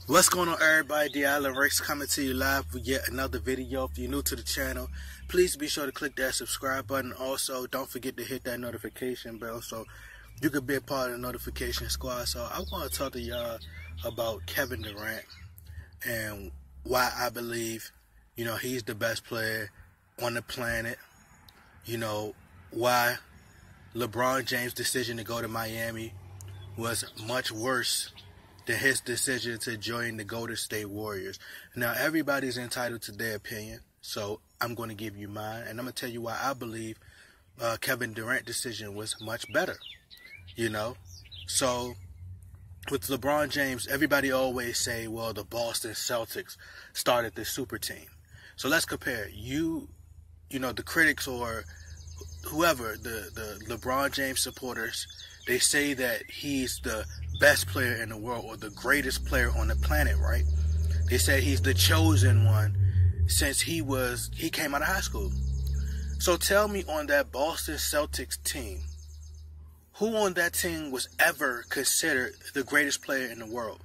What's going on, everybody? The Island Rex coming to you live with yet another video. If you're new to the channel, please be sure to click that subscribe button. Also, don't forget to hit that notification bell so you can be a part of the notification squad. So I want to talk to y'all about Kevin Durant and why I believe, he's the best player on the planet. Why Lebron James' decision to go to Miami was much worse than his decision to join the Golden State Warriors. Now, everybody's entitled to their opinion, so I'm going to give you mine, and I'm going to tell you why I believe Kevin Durant's decision was much better, So, with LeBron James, everybody always say, well, the Boston Celtics started this super team. So let's compare. The critics or whoever, the LeBron James supporters, they say that he's the best player in the world or the greatest player on the planet, right? They say he's the chosen one since he came out of high school. So tell me, on that Boston Celtics team, who on that team was ever considered the greatest player in the world?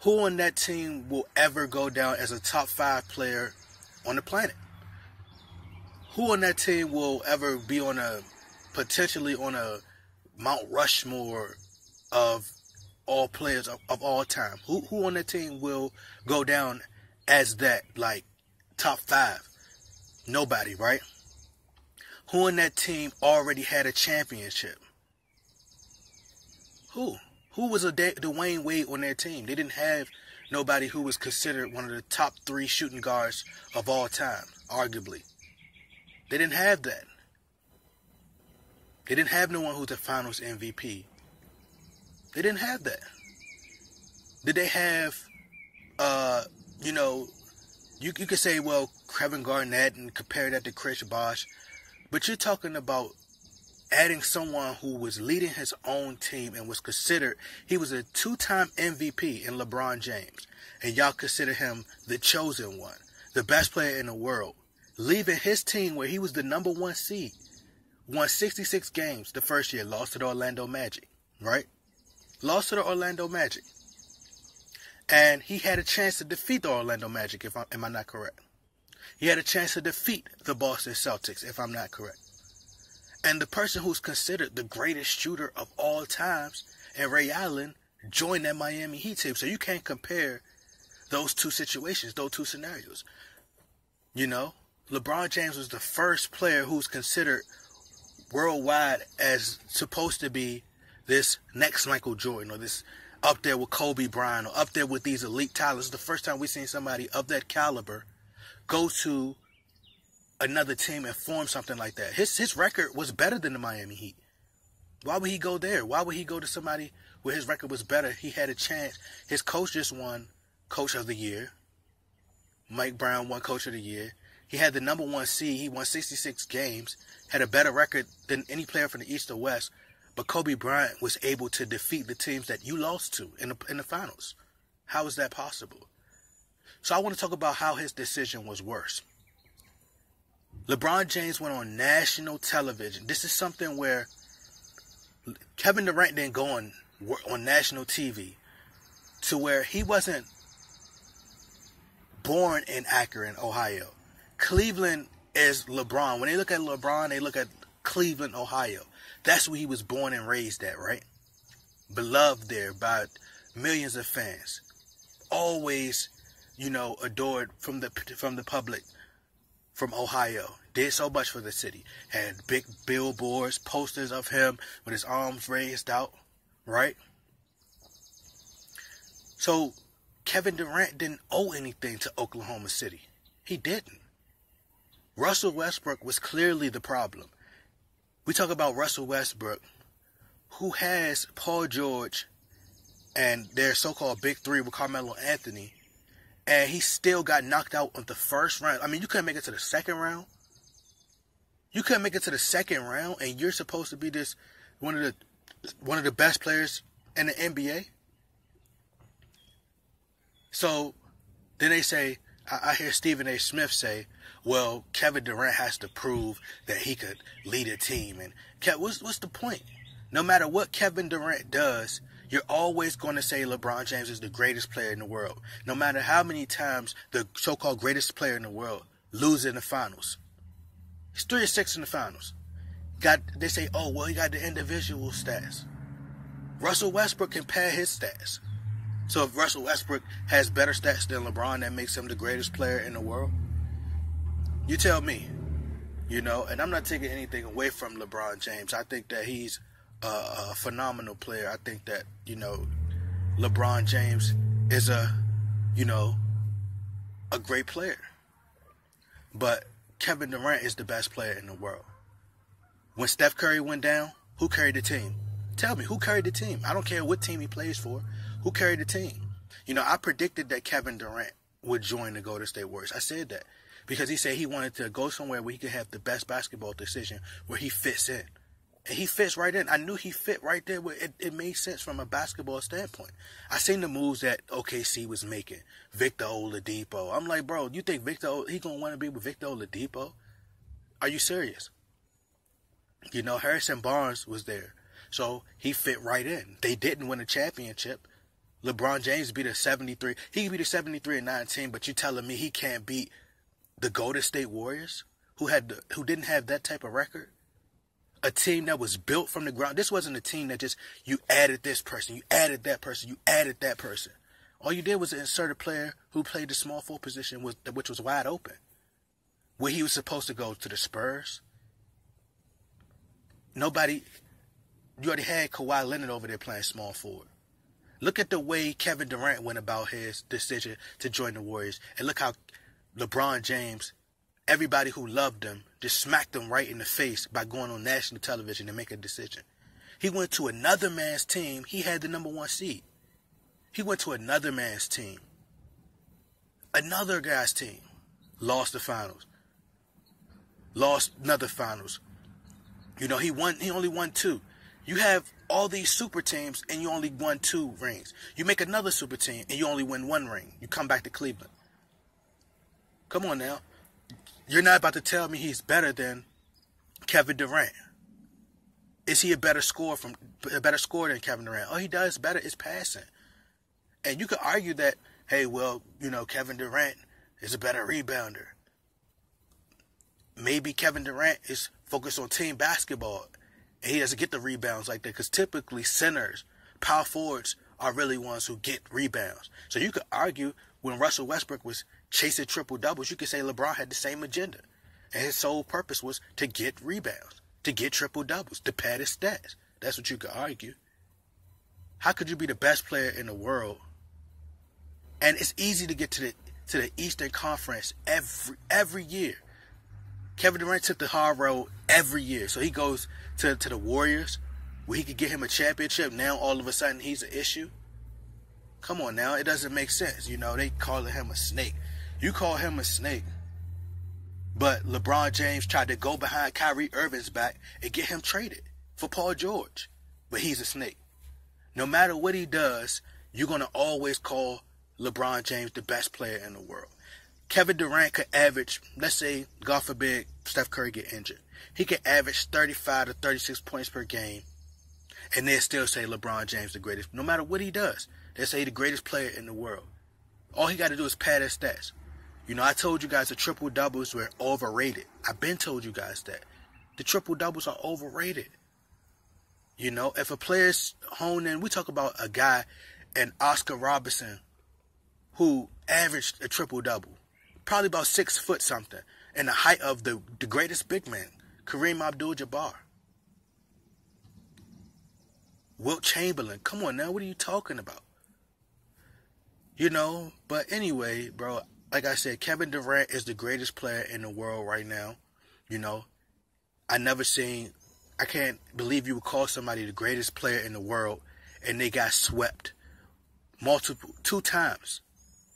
Who on that team will ever go down as a top 5 player on the planet? Who on that team will ever be potentially on a Mount Rushmore of all players of all time? Who on that team will go down as that, like, top 5? Nobody, right? Who on that team already had a championship? Who was a Dwayne Wade on their team? They didn't have nobody who was considered one of the top 3 shooting guards of all time, arguably. They didn't have that. They didn't have no one who's the finals MVP. They didn't have that. Did they have, you could say, well, Kevin Garnett and compare that to Chris Bosh. But you're talking about adding someone who was leading his own team and was considered, he was a 2-time MVP in LeBron James. And y'all consider him the chosen one, the best player in the world. Leaving his team where he was the number 1 seed. Won 66 games the first year, lost to the Orlando Magic, right? Lost to the Orlando Magic. And he had a chance to defeat the Orlando Magic, am I not correct? He had a chance to defeat the Boston Celtics, if I'm not correct. And the person who's considered the greatest shooter of all times, and Ray Allen, joined that Miami Heat team. So you can't compare those two situations, those two scenarios. LeBron James was the first player who's considered worldwide as supposed to be this next Michael Jordan, or this up there with Kobe Bryant, or up there with these elite talents. It's the first time we've seen somebody of that caliber go to another team and form something like that. His record was better than the Miami Heat. Why would he go there? Why would he go to somebody where his record was better? He had a chance. His coach just won Coach of the Year. Mike Brown won Coach of the Year. He had the number 1 seed. He won 66 games, had a better record than any player from the East or West. But Kobe Bryant was able to defeat the teams that you lost to in the finals. How is that possible? So I want to talk about how his decision was worse. LeBron James went on national television. This is something where Kevin Durant didn't go on national TV, to where he wasn't born in Akron, Ohio. Cleveland is LeBron. When they look at LeBron, they look at Cleveland, Ohio. That's where he was born and raised at, right? Beloved there by millions of fans. Always, adored from the public from Ohio. Did so much for the city. Had big billboards, posters of him with his arms raised out, right? So Kevin Durant didn't owe anything to Oklahoma City. He didn't. Russell Westbrook was clearly the problem. We talk about Russell Westbrook, who has Paul George and their so-called big 3 with Carmelo Anthony, and he still got knocked out on the first round. I mean, you couldn't make it to the second round. You couldn't make it to the second round, and you're supposed to be one of the best players in the NBA. So then they say, I hear Stephen A. Smith say, well, Kevin Durant has to prove that he could lead a team. And what's the point? No matter what Kevin Durant does, you're always going to say LeBron James is the greatest player in the world, no matter how many times the so-called greatest player in the world loses in the finals. He's 3-6 in the finals. They say, oh, well, he got the individual stats. Russell Westbrook can pad his stats. So if Russell Westbrook has better stats than LeBron, that makes him the greatest player in the world. You tell me, you know, and I'm not taking anything away from LeBron James. I think that he's a phenomenal player. I think that, you know, LeBron James is a great player. But Kevin Durant is the best player in the world. When Steph Curry went down, who carried the team? Tell me, who carried the team? I don't care what team he plays for. Who carried the team? You know, I predicted that Kevin Durant would join the Golden State Warriors. I said that because he said he wanted to go somewhere where he could have the best basketball decision, where he fits in. And he fits right in. I knew he fit right there. It made sense from a basketball standpoint. I seen the moves that OKC was making. Victor Oladipo. I'm like, bro, you think he going to want to be with Victor Oladipo? Are you serious? You know, Harrison Barnes was there. So he fit right in. They didn't win a championship. LeBron James beat a 73. He beat a 73-19, but you telling me he can't beat the Golden State Warriors, who didn't have that type of record? A team that was built from the ground. This wasn't a team that just, you added this person, you added that person, you added that person. All you did was insert a player who played the small forward position, which was wide open. Where he was supposed to go to the Spurs. You already had Kawhi Leonard over there playing small forward. Look at the way Kevin Durant went about his decision to join the Warriors. And look how LeBron James, everybody who loved him, just smacked him right in the face by going on national television and making a decision. He went to another man's team. He had the #1 seed. He went to another man's team. Another guy's team. Lost the finals. Lost another finals. You know, he only won 2. You have all these super teams and you only won 2 rings. You make another super team and you only win 1 ring. You come back to Cleveland. Come on now. You're not about to tell me he's better than Kevin Durant. Is he a better scorer than Kevin Durant? All he does better is passing. And you could argue that, hey, well, you know, Kevin Durant is a better rebounder. Maybe Kevin Durant is focused on team basketball and he doesn't get the rebounds like that, because typically centers, power forwards are really ones who get rebounds. So you could argue when Russell Westbrook was chasing triple doubles, you could say LeBron had the same agenda. And his sole purpose was to get rebounds, to get triple doubles, to pad his stats. That's what you could argue. How could you be the best player in the world? And it's easy to get to the Eastern Conference every year. Kevin Durant took the hard road every year. So he goes to the Warriors, where he could get him a championship. Now all of a sudden he's an issue. Come on now, it doesn't make sense. You know, they calling him a snake. You call him a snake. But LeBron James tried to go behind Kyrie Irving's back and get him traded for Paul George. But he's a snake. No matter what he does, you're going to always call LeBron James the best player in the world. Kevin Durant could average, let's say, God forbid, Steph Curry get injured. He could average 35 to 36 points per game, and they'll still say LeBron James the greatest. No matter what he does, they'll say the greatest player in the world. All he got to do is pad his stats. You know, I told you guys the triple-doubles were overrated. I've been told you guys that. The triple-doubles are overrated. You know, if a player's honed in, we talk about a guy, an Oscar Robertson, who averaged a triple-double. Probably about 6 foot something. And the height of the greatest big man, Kareem Abdul-Jabbar. Wilt Chamberlain. Come on now, what are you talking about? You know, but anyway, bro, like I said, Kevin Durant is the greatest player in the world right now. You know, I can't believe you would call somebody the greatest player in the world and they got swept 2 times.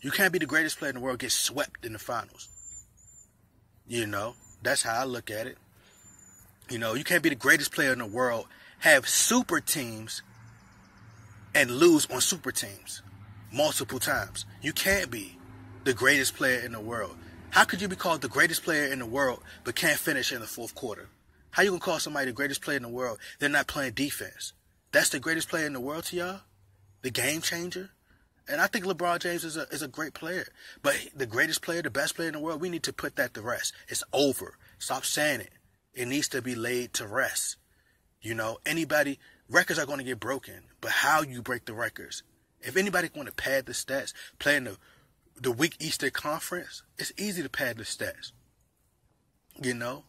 You can't be the greatest player in the world, get swept in the finals. You know, that's how I look at it. You know, you can't be the greatest player in the world, have super teams, and lose on super teams multiple times. You can't be the greatest player in the world. How could you be called the greatest player in the world but can't finish in the 4th quarter? How you gonna call somebody the greatest player in the world? They're not playing defense. That's the greatest player in the world to y'all? the game changer. And I think LeBron James is a great player. But the greatest player, the best player in the world, we need to put that to rest. It's over. Stop saying it. It needs to be laid to rest. You know, records are going to get broken. But how you break the records? If anybody want to pad the stats, playing the weak Eastern Conference, it's easy to pad the stats. You know?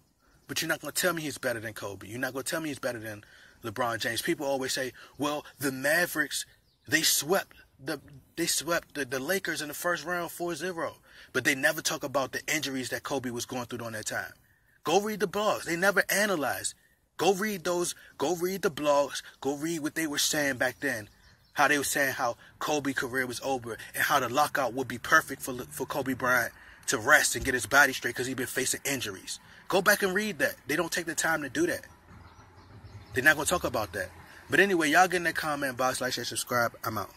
But you're not going to tell me he's better than Kobe. You're not going to tell me he's better than LeBron James. People always say, well, the Mavericks, they swept the Lakers in the first round 4-0. But they never talk about the injuries that Kobe was going through during that time. Go read the blogs. They never analyze. Go read the blogs. Go read what they were saying back then. How they were saying how Kobe's career was over and how the lockout would be perfect for Kobe Bryant to rest and get his body straight because he'd been facing injuries. Go back and read that. They don't take the time to do that. They're not going to talk about that. But anyway, y'all get in that comment box, like, share, subscribe. I'm out.